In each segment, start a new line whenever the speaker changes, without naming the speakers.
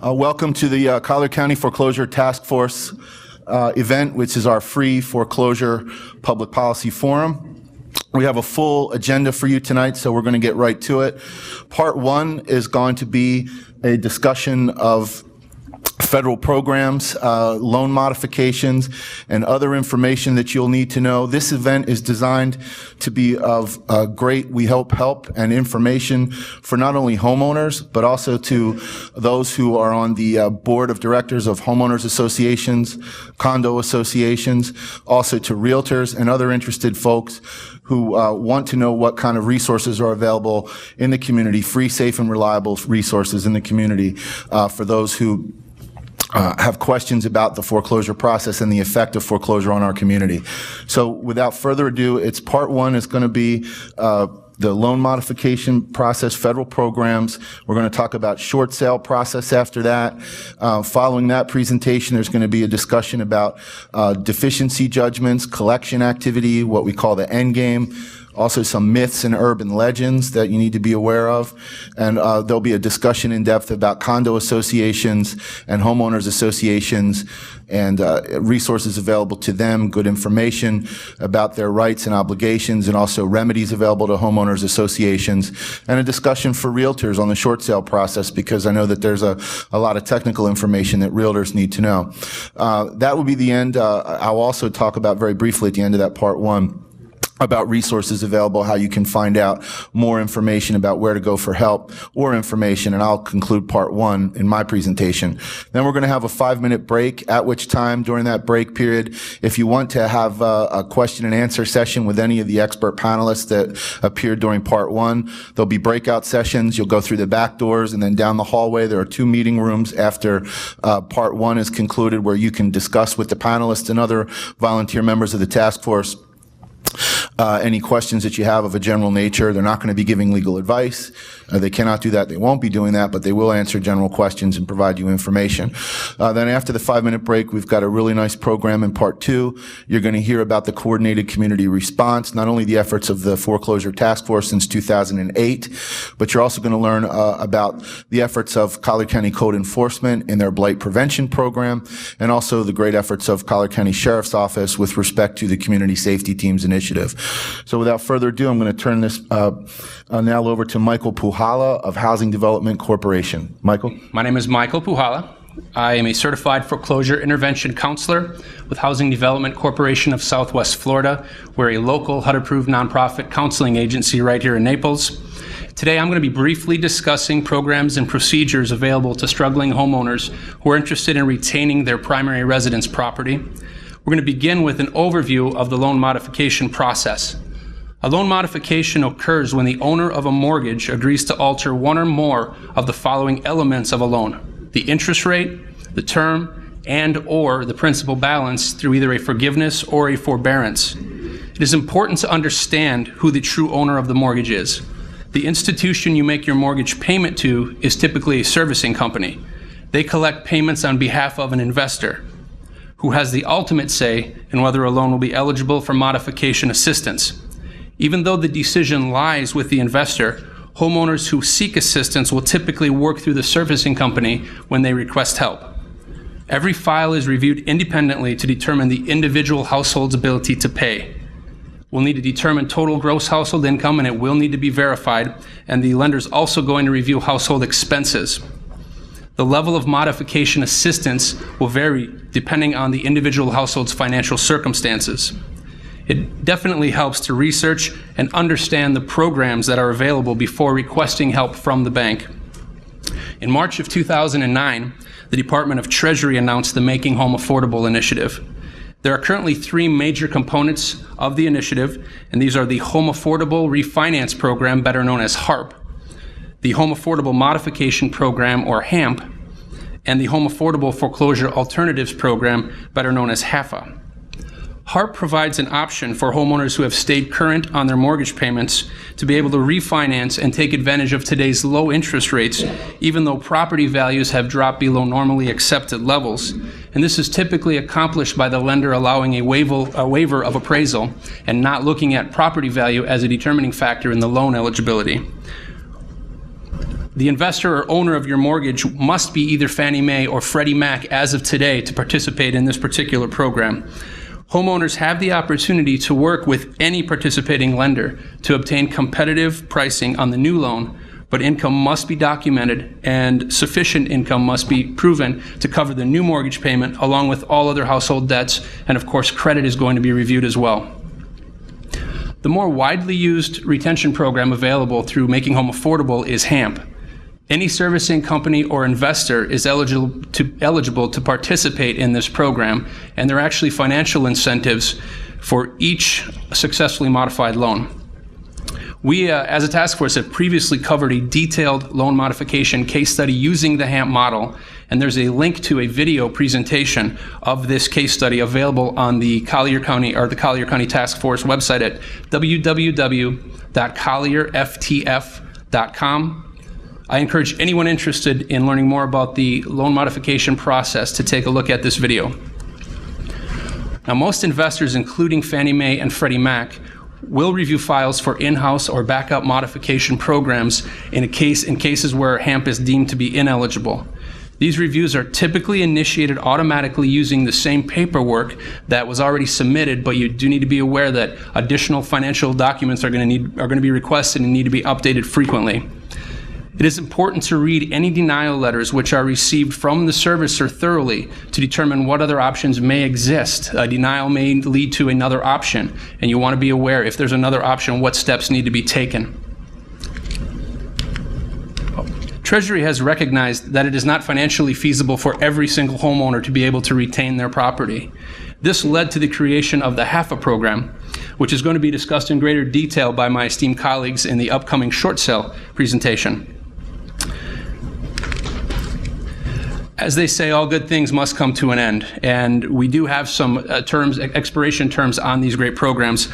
Welcome to the Collier County Foreclosure Task Force event, which is our free foreclosure public policy forum. We have a full agenda for you tonight, so we're going to get right to it. Part one is going to be a discussion of federal programs, loan modifications, and other information that you'll need to know. This event is designed to be of great, we hope, help and information for not only homeowners, but also to those who are on the board of directors of homeowners associations, condo associations, also to realtors and other interested folks who want to know what kind of resources are available in the community, free, safe, and reliable resources in the community for those who have questions about the foreclosure process and the effect of foreclosure on our community. So without further ado, it's part one is going to be the loan modification process, federal programs. We're going to talk about short sale process after that. Following that presentation, there's going to be a discussion about deficiency judgments, collection activity, what we call the end game. Also some myths and urban legends that you need to be aware of. And there'll be a discussion in depth about condo associations and homeowners associations and resources available to them, good information about their rights and obligations, and also remedies available to homeowners associations, and a discussion for realtors on the short sale process, because I know that there's a lot of technical information that realtors need to know. That will be the end. I'll also talk about very briefly at the end of that part one about resources available, how you can find out more information about where to go for help or information, and I'll conclude part one in my presentation. Then we're going to have a 5-minute break, at which time, during that break period, if you want to have a question and answer session with any of the expert panelists that appeared during part one, there'll be breakout sessions. You'll go through the back doors and then down the hallway. There are 2 meeting rooms after part one is concluded where you can discuss with the panelists and other volunteer members of the task force any questions that you have of a general nature. They're not going to be giving legal advice. They cannot do that. They won't be doing that, but they will answer general questions and provide you information. Then after the 5-minute break, we've got a really nice program in part two. You're going to hear about the coordinated community response, not only the efforts of the Foreclosure Task Force since 2008, but you're also going to learn about the efforts of Collier County Code Enforcement in their blight prevention program, and also the great efforts of Collier County Sheriff's Office with respect to the Community Safety Teams Initiative. So without further ado, I'm going to turn this now over to Michael Puchalla of Housing Development Corporation. Michael?
My name is Michael Puchalla. I am a certified foreclosure intervention counselor with Housing Development Corporation of Southwest Florida. We're a local HUD-approved nonprofit counseling agency right here in Naples. Today I'm going to be briefly discussing programs and procedures available to struggling homeowners who are interested in retaining their primary residence property. We're going to begin with an overview of the loan modification process. A loan modification occurs when the owner of a mortgage agrees to alter one or more of the following elements of a loan: the interest rate, the term, and/or the principal balance through either a forgiveness or a forbearance. It is important to understand who the true owner of the mortgage is. The institution you make your mortgage payment to is typically a servicing company. They collect payments on behalf of an investor who has the ultimate say in whether a loan will be eligible for modification assistance. Even though the decision lies with the investor, homeowners who seek assistance will typically work through the servicing company when they request help. Every file is reviewed independently to determine the individual household's ability to pay. We'll need to determine total gross household income, and it will need to be verified, and the lender's also going to review household expenses. The level of modification assistance will vary depending on the individual household's financial circumstances. It definitely helps to research and understand the programs that are available before requesting help from the bank. In March of 2009, the Department of Treasury announced the Making Home Affordable initiative. There are currently 3 major components of the initiative, and these are the Home Affordable Refinance Program, better known as HARP, the Home Affordable Modification Program, or HAMP, and the Home Affordable Foreclosure Alternatives Program, better known as HAFA. HARP provides an option for homeowners who have stayed current on their mortgage payments to be able to refinance and take advantage of today's low interest rates, even though property values have dropped below normally accepted levels. And this is typically accomplished by the lender allowing a waiver of appraisal and not looking at property value as a determining factor in the loan eligibility. The investor or owner of your mortgage must be either Fannie Mae or Freddie Mac as of today to participate in this particular program. Homeowners have the opportunity to work with any participating lender to obtain competitive pricing on the new loan, but income must be documented and sufficient income must be proven to cover the new mortgage payment along with all other household debts, and of course credit is going to be reviewed as well. The more widely used retention program available through Making Home Affordable is HAMP. Any servicing company or investor is eligible to participate in this program, and there are actually financial incentives for each successfully modified loan. We, as a task force, have previously covered a detailed loan modification case study using the HAMP model, and there's a link to a video presentation of this case study available on the Collier County Task Force website at www.collierftf.com. I encourage anyone interested in learning more about the loan modification process to take a look at this video. Now, most investors, including Fannie Mae and Freddie Mac, will review files for in-house or backup modification programs in cases where HAMP is deemed to be ineligible. These reviews are typically initiated automatically using the same paperwork that was already submitted, but you do need to be aware that additional financial documents are going to be requested and need to be updated frequently. It is important to read any denial letters which are received from the servicer thoroughly to determine what other options may exist. A denial may lead to another option, and you want to be aware if there's another option, what steps need to be taken. Treasury has recognized that it is not financially feasible for every single homeowner to be able to retain their property. This led to the creation of the HAFA program, which is going to be discussed in greater detail by my esteemed colleagues in the upcoming short sale presentation. As they say, all good things must come to an end, and we do have some expiration terms on these great programs.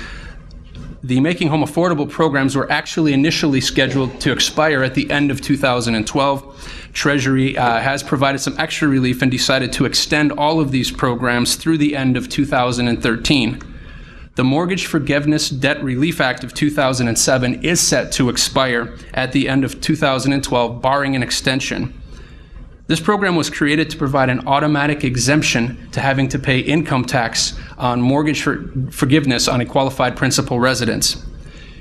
The Making Home Affordable programs were actually initially scheduled to expire at the end of 2012. Treasury has provided some extra relief and decided to extend all of these programs through the end of 2013. The Mortgage Forgiveness Debt Relief Act of 2007 is set to expire at the end of 2012, barring an extension. This program was created to provide an automatic exemption to having to pay income tax on mortgage forgiveness on a qualified principal residence.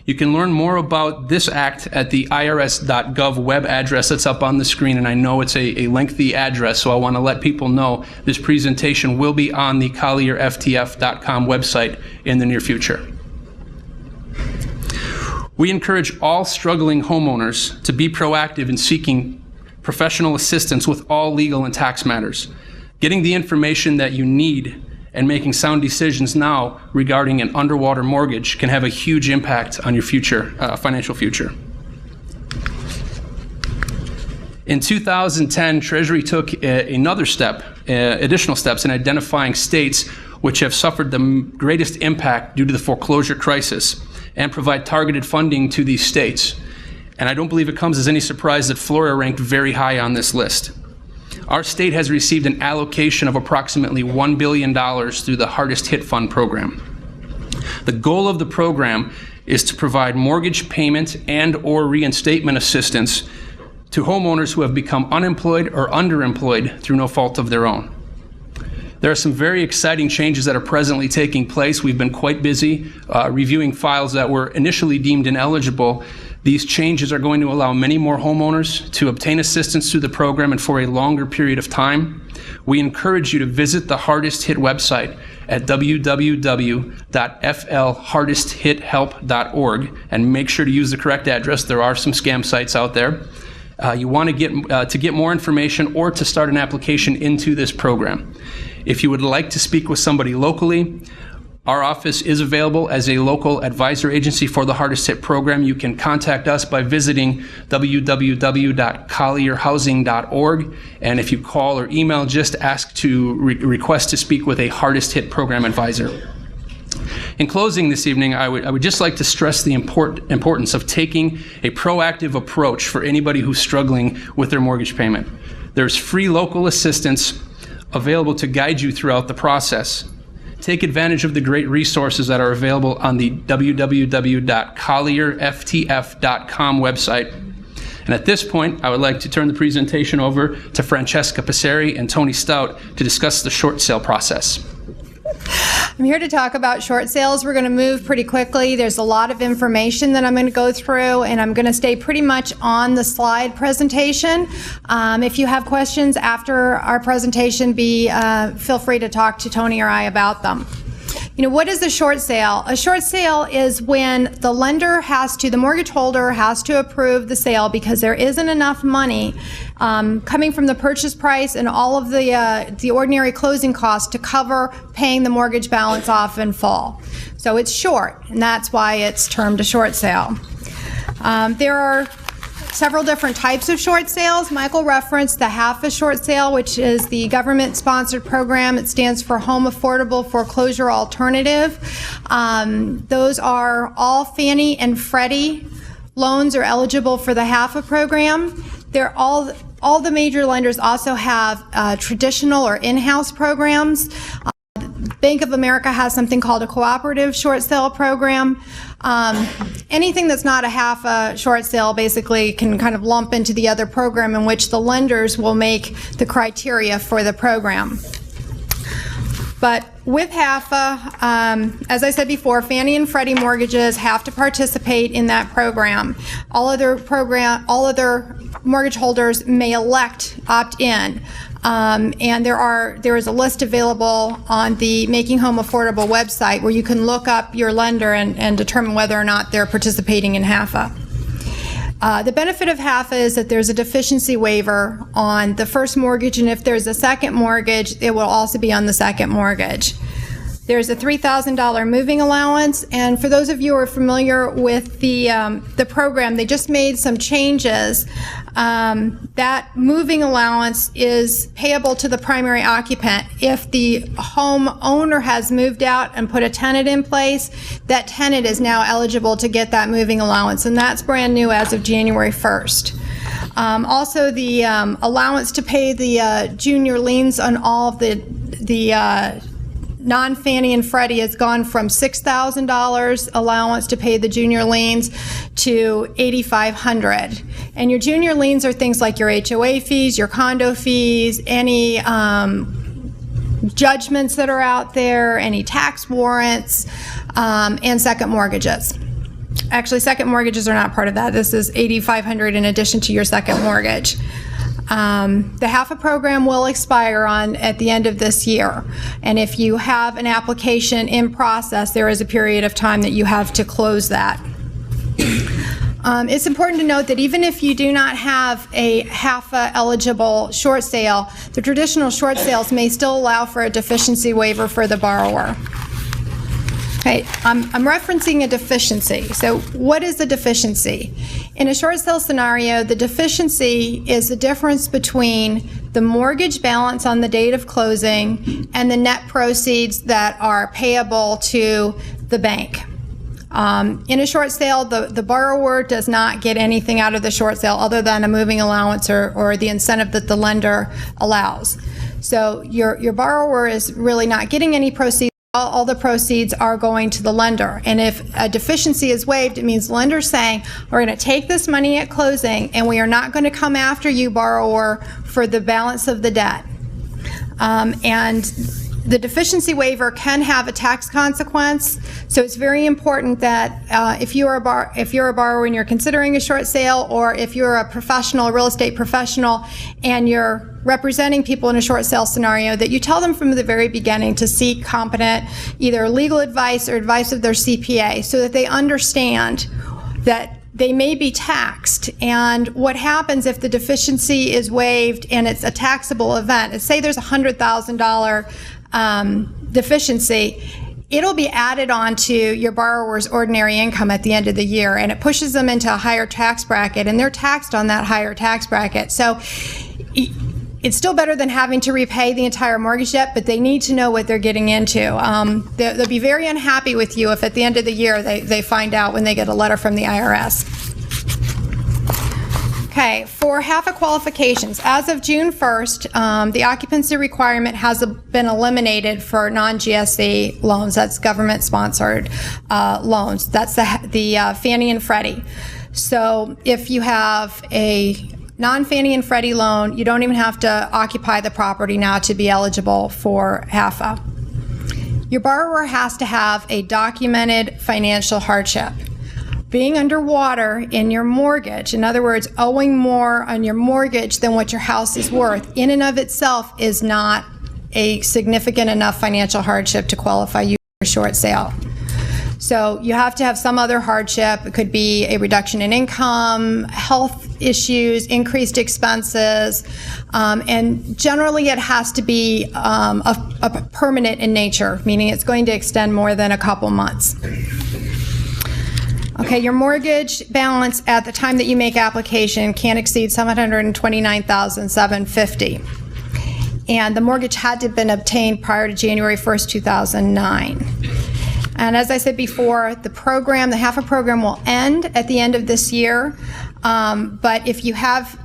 You can learn more about this act at the irs.gov web address that's up on the screen, and I know it's a lengthy address, so I want to let people know this presentation will be on the collierftf.com website in the near future. We encourage all struggling homeowners to be proactive in seeking professional assistance with all legal and tax matters. Getting the information that you need and making sound decisions now regarding an underwater mortgage can have a huge impact on your future, financial future. In 2010, Treasury took additional steps in identifying states which have suffered the greatest impact due to the foreclosure crisis and provide targeted funding to these states. And I don't believe it comes as any surprise that Florida ranked very high on this list. Our state has received an allocation of approximately $1 billion through the Hardest Hit Fund program. The goal of the program is to provide mortgage payment and/or reinstatement assistance to homeowners who have become unemployed or underemployed through no fault of their own. There are some very exciting changes that are presently taking place. We've been quite busy reviewing files that were initially deemed ineligible. These changes are going to allow many more homeowners to obtain assistance through the program and for a longer period of time. We encourage you to visit the Hardest Hit website at www.flhardesthithelp.org and make sure to use the correct address. There are some scam sites out there. You want to get more information or to start an application into this program. If you would like to speak with somebody locally, our office is available as a local advisor agency for the Hardest Hit program. You can contact us by visiting www.collierhousing.org, and if you call or email, just ask to request to speak with a Hardest Hit program advisor. In closing this evening, I would just like to stress the importance of taking a proactive approach for anybody who's struggling with their mortgage payment. There's free local assistance available to guide you throughout the process. Take advantage of the great resources that are available on the www.collierftf.com website. And at this point, I would like to turn the presentation over to Francesca Passeri and Toni Stout to discuss the short sale process.
I'm here to talk about short sales. We're going to move pretty quickly. There's a lot of information that I'm going to go through, and I'm going to stay pretty much on the slide presentation. If you have questions after our presentation, feel free to talk to Toni or I about them. What is a short sale? A short sale is when the mortgage holder has to approve the sale because there isn't enough money coming from the purchase price and all of the ordinary closing costs to cover paying the mortgage balance off in full. So it's short, and that's why it's termed a short sale. There are several different types of short sales. Michael referenced the half a short sale, which is the government-sponsored program. It stands for Home Affordable Foreclosure Alternative. Those are all Fannie and Freddie loans are eligible for the half a program. They're all the major lenders also have traditional or in-house programs. Bank of America has something called a cooperative short sale program. Anything that's not a half a short sale basically can kind of lump into the other program in which the lenders will make the criteria for the program. But with HAFA, as I said before, Fannie and Freddie mortgages have to participate in that program. All other mortgage holders may elect opt-in. And there is a list available on the Making Home Affordable website where you can look up your lender and determine whether or not they're participating in HAFA. The benefit of HAFA is that there's a deficiency waiver on the first mortgage, and if there's a second mortgage, it will also be on the second mortgage. There's a $3,000 moving allowance, and for those of you who are familiar with the program, they just made some changes. That moving allowance is payable to the primary occupant. If the home owner has moved out and put a tenant in place, that tenant is now eligible to get that moving allowance, and that's brand new as of January 1st. Also, the allowance to pay the junior liens on all of the non-Fannie and Freddie has gone from $6,000 allowance to pay the junior liens to $8,500. And your junior liens are things like your HOA fees, your condo fees, any judgments that are out there, any tax warrants, and second mortgages. Actually, second mortgages are not part of that. This is $8,500 in addition to your second mortgage. The HAFA program will expire at the end of this year, and if you have an application in process, there is a period of time that you have to close that. It's important to note that even if you do not have a HAFA eligible short sale, the traditional short sales may still allow for a deficiency waiver for the borrower. Okay, I'm referencing a deficiency. So what is a deficiency? In a short sale scenario, the deficiency is the difference between the mortgage balance on the date of closing and the net proceeds that are payable to the bank. In a short sale, the borrower does not get anything out of the short sale other than a moving allowance or the incentive that the lender allows. So your borrower is really not getting any proceeds. All the proceeds are going to the lender. And if a deficiency is waived, it means the lender's saying, we're going to take this money at closing and we are not going to come after you, borrower, for the balance of the debt. And the deficiency waiver can have a tax consequence, so it's very important that if you're a borrower and you're considering a short sale, or if you're a professional, a real estate professional, and you're representing people in a short sale scenario, that you tell them from the very beginning to seek competent either legal advice or advice of their CPA so that they understand that they may be taxed, and what happens if the deficiency is waived and it's a taxable event. Say there's a $100,000 deficiency, it'll be added on to your borrower's ordinary income at the end of the year, and it pushes them into a higher tax bracket, and they're taxed on that higher tax bracket. So it's still better than having to repay the entire mortgage debt, but they need to know what they're getting into. They'll be very unhappy with you if at the end of the year they find out when they get a letter from the IRS. Okay, for HAFA qualifications, as of June 1st, the occupancy requirement has been eliminated for non-GSE loans. That's government-sponsored loans. That's the Fannie and Freddie. So if you have a non-Fannie and Freddie loan, you don't even have to occupy the property now to be eligible for HAFA. Your borrower has to have a documented financial hardship. Being underwater in your mortgage, in other words, owing more on your mortgage than what your house is worth, in and of itself is not a significant enough financial hardship to qualify you for a short sale. So you have to have some other hardship. It could be a reduction in income, health issues, increased expenses, and generally it has to be a permanent in nature, meaning it's going to extend more than a couple months. Okay, your mortgage balance at the time that you make application can't exceed $729,750. And the mortgage had to have been obtained prior to January 1st, 2009. And as I said before, the HAFA program will end at the end of this year. But if you have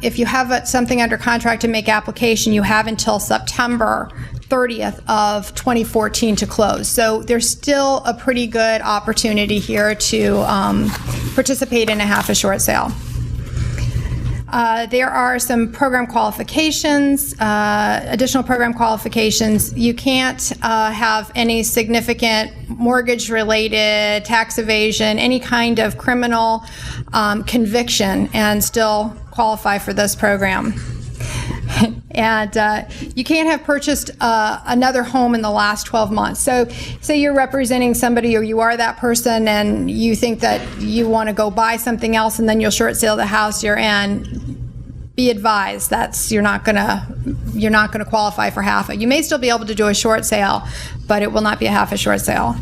something under contract to make application, you have until September 30th of 2014 to close. So there's still a pretty good opportunity here to participate in a HAFA short sale. There are some program qualifications, additional program qualifications. You can't have any significant mortgage-related, tax evasion, any kind of criminal conviction and still qualify for this program. And you can't have purchased another home in the last 12 months. So say you're representing somebody or you are that person and you think that you want to go buy something else and then you'll short sale the house you're in. Be advised you're not going to qualify for HAFA. You may still be able to do a short sale, but it will not be a HAFA short sale.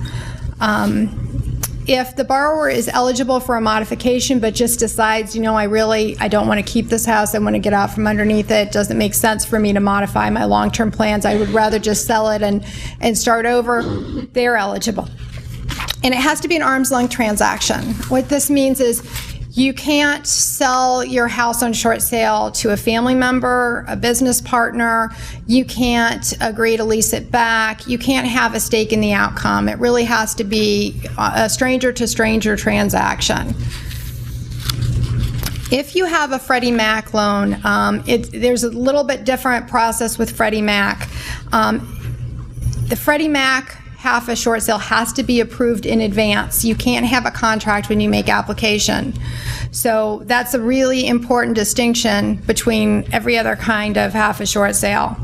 If the borrower is eligible for a modification but just decides, I don't want to keep this house, I want to get out from underneath it, doesn't make sense for me to modify my long-term plans, I would rather just sell it and start over, they're eligible. And it has to be an arm's length transaction. What this means is you can't sell your house on short sale to a family member, a business partner. You can't agree to lease it back. You can't have a stake in the outcome. It really has to be a stranger-to-stranger transaction. If you have a Freddie Mac loan, there's a little bit different process with Freddie Mac. The Freddie Mac HAFA short sale has to be approved in advance. You can't have a contract when you make application. So that's a really important distinction between every other kind of HAFA short sale.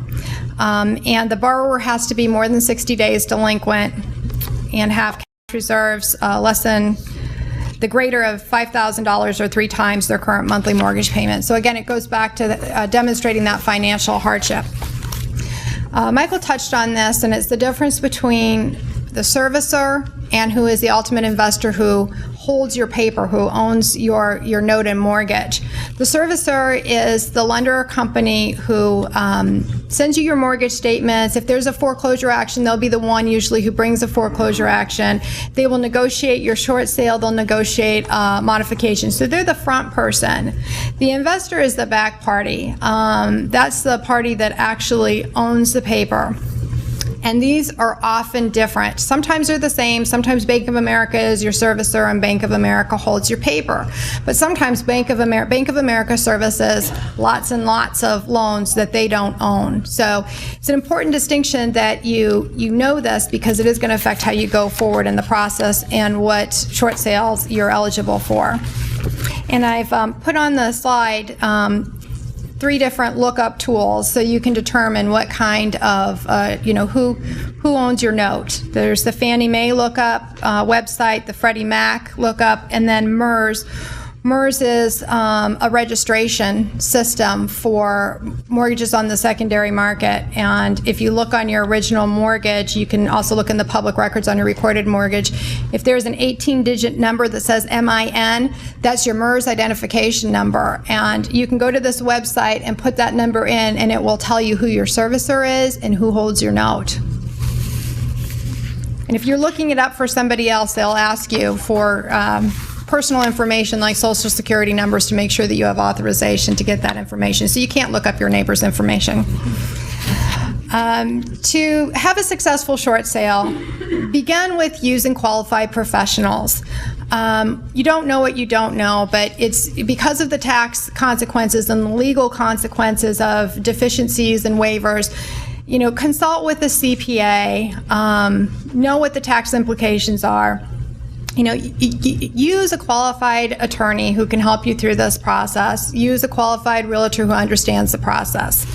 And the borrower has to be more than 60 days delinquent and have cash reserves less than the greater of $5,000 or 3 times their current monthly mortgage payment. So again, it goes back to demonstrating that financial hardship. Michael touched on this, and it's the difference between the servicer and who is the ultimate investor who holds your paper, who owns your note and mortgage. The servicer is the lender or company who sends you your mortgage statements. If there's a foreclosure action, they'll be the one usually who brings a foreclosure action. They will negotiate your short sale. They'll negotiate modifications. So they're the front person. The investor is the back party. That's the party that actually owns the paper. And these are often different. Sometimes they're the same. Sometimes Bank of America is your servicer and Bank of America holds your paper. But sometimes Bank of America services lots and lots of loans that they don't own. So it's an important distinction that you know this, because it is going to affect how you go forward in the process and what short sales you're eligible for. And I've put on the slide 3 different lookup tools so you can determine what kind of, who owns your note. There's the Fannie Mae lookup website, the Freddie Mac lookup, and then MERS. MERS is a registration system for mortgages on the secondary market. And if you look on your original mortgage, you can also look in the public records on your recorded mortgage. If there's an 18-digit number that says MIN, that's your MERS identification number. And you can go to this website and put that number in, and it will tell you who your servicer is and who holds your note. And if you're looking it up for somebody else, they'll ask you for personal information like social security numbers to make sure that you have authorization to get that information. So you can't look up your neighbor's information. To have a successful short sale, begin with using qualified professionals. You don't know what you don't know, but it's because of the tax consequences and the legal consequences of deficiencies and waivers. You know, consult with a CPA, know what the tax implications are. You know, use a qualified attorney who can help you through this process. Use a qualified realtor who understands the process.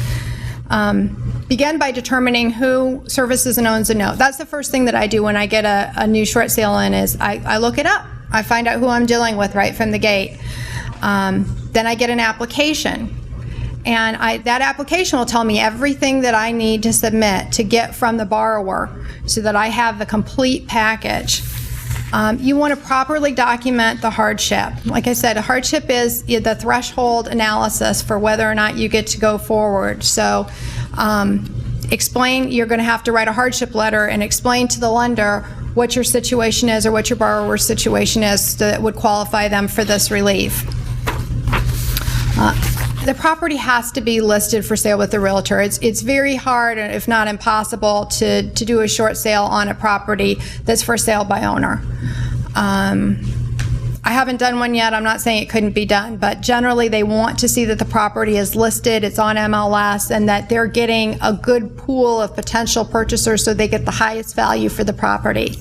Begin by determining who services and owns a note. That's the first thing that I do when I get a new short sale in is I look it up. I find out who I'm dealing with right from the gate. Then I get an application. And that application will tell me everything that I need to submit to get from the borrower so that I have the complete package. You want to properly document the hardship. Like I said, a hardship is the threshold analysis for whether or not you get to go forward. So explain, you're going to have to write a hardship letter and explain to the lender what your situation is or what your borrower's situation is that would qualify them for this relief. The property has to be listed for sale with the realtor. It's very hard, if not impossible, to do a short sale on a property that's for sale by owner. I haven't done one yet. I'm not saying it couldn't be done, but generally they want to see that the property is listed, it's on MLS, and that they're getting a good pool of potential purchasers so they get the highest value for the property.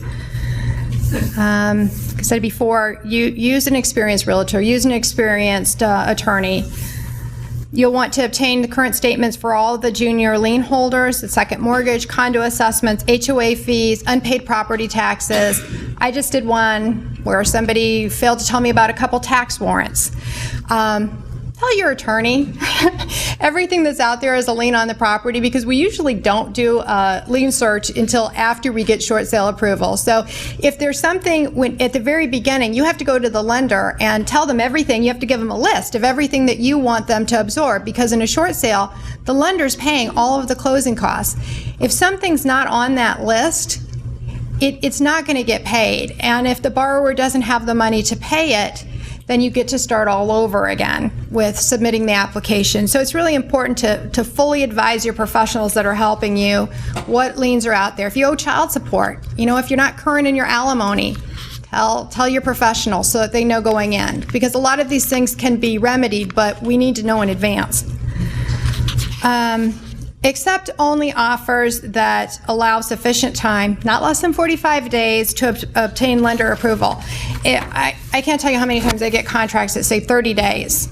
Like I said before, use an experienced realtor, use an experienced attorney. You'll want to obtain the current statements for all of the junior lien holders, the second mortgage, condo assessments, HOA fees, unpaid property taxes. I just did one where somebody failed to tell me about a couple tax warrants. Tell your attorney everything that's out there is a lien on the property, because we usually don't do a lien search until after we get short sale approval. So if there's something at the very beginning, you have to go to the lender and tell them everything. You have to give them a list of everything that you want them to absorb, because in a short sale, the lender's paying all of the closing costs. If something's not on that list, it's not going to get paid. And if the borrower doesn't have the money to pay it, then you get to start all over again with submitting the application. So it's really important to fully advise your professionals that are helping you what liens are out there. If you owe child support, if you're not current in your alimony, tell your professional so that they know going in. Because a lot of these things can be remedied, but we need to know in advance. Accept only offers that allow sufficient time, not less than 45 days, to obtain lender approval. I can't tell you how many times I get contracts that say 30 days.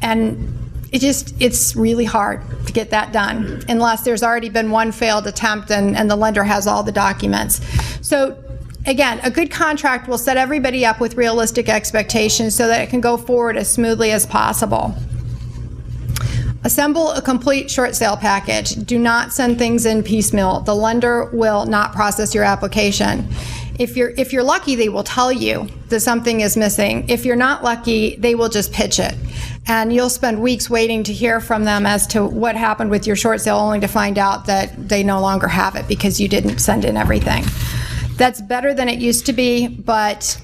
And it's really hard to get that done unless there's already been one failed attempt and the lender has all the documents. So again, a good contract will set everybody up with realistic expectations so that it can go forward as smoothly as possible. Assemble a complete short sale package. Do not send things in piecemeal. The lender will not process your application. If you're lucky, they will tell you that something is missing. If you're not lucky, they will just pitch it. And you'll spend weeks waiting to hear from them as to what happened with your short sale, only to find out that they no longer have it because you didn't send in everything. That's better than it used to be, but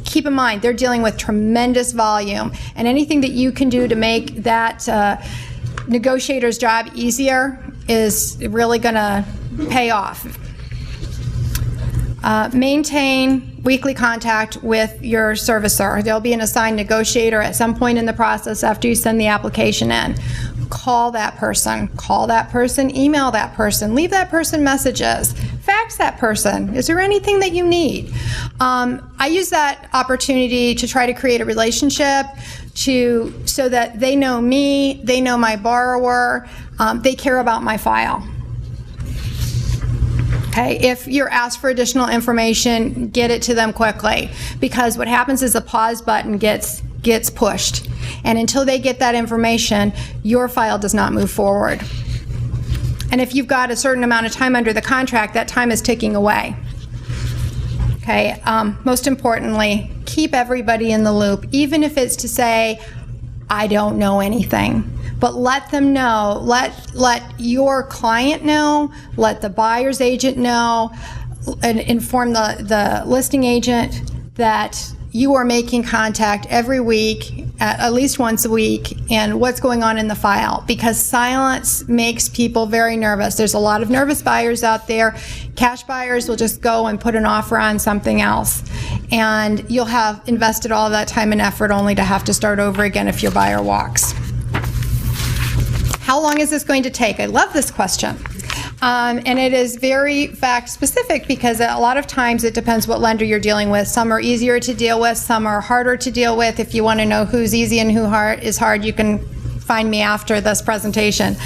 keep in mind, they're dealing with tremendous volume, and anything that you can do to make that negotiator's job easier is really going to pay off. Maintain weekly contact with your servicer. There'll be an assigned negotiator at some point in the process after you send the application in. Call that person, email that person, leave that person messages, fax that person. Is there anything that you need? I use that opportunity to try to create a relationship so that they know me, they know my borrower, they care about my file. Okay, if you're asked for additional information, get it to them quickly, because what happens is the pause button gets pushed, and until they get that information, your file does not move forward. And if you've got a certain amount of time under the contract, that time is ticking away. Okay, most importantly, keep everybody in the loop, even if it's to say, I don't know anything. But let them know, let your client know, let the buyer's agent know, and inform the listing agent that you are making contact every week, at least once a week, and what's going on in the file, because silence makes people very nervous. There's a lot of nervous buyers out there. Cash buyers will just go and put an offer on something else. and you'll have invested all of that time and effort only to have to start over again if your buyer walks. How long is this going to take? I love this question. And it is very fact-specific because a lot of times it depends what lender you're dealing with. Some are easier to deal with, some are harder to deal with. If you want to know who's easy and who is hard, you can find me after this presentation.